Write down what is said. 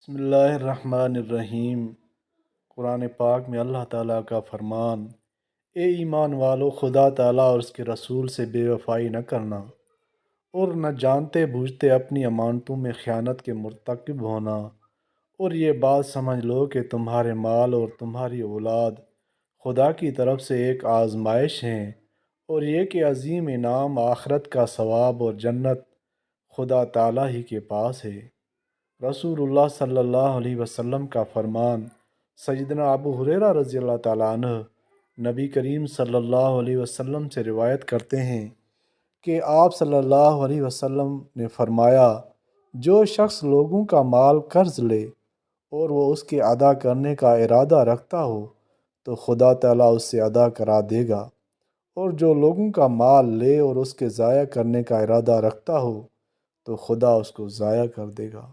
بسم اللہ الرحمن الرحیم۔ قرآن پاک میں اللہ تعالیٰ کا فرمان: اے ایمان والو، خدا تعالیٰ اور اس کے رسول سے بے وفائی نہ کرنا اور نہ جانتے بوجھتے اپنی امانتوں میں خیانت کے مرتکب ہونا، اور یہ بات سمجھ لو کہ تمہارے مال اور تمہاری اولاد خدا کی طرف سے ایک آزمائش ہیں، اور یہ کہ عظیم انعام آخرت کا ثواب اور جنت خدا تعالیٰ ہی کے پاس ہے۔ رسول اللہ صلی اللہ علیہ وسلم کا فرمان: سیدنا ابو ہریرہ رضی اللہ تعالیٰ عنہ نبی کریم صلی اللہ علیہ وسلم سے روایت کرتے ہیں کہ آپ صلی اللہ علیہ وسلم نے فرمایا، جو شخص لوگوں کا مال قرض لے اور وہ اس کے ادا کرنے کا ارادہ رکھتا ہو تو خدا تعالیٰ اس سے ادا کرا دے گا، اور جو لوگوں کا مال لے اور اس کے ضائع کرنے کا ارادہ رکھتا ہو تو خدا اس کو ضائع کر دے گا۔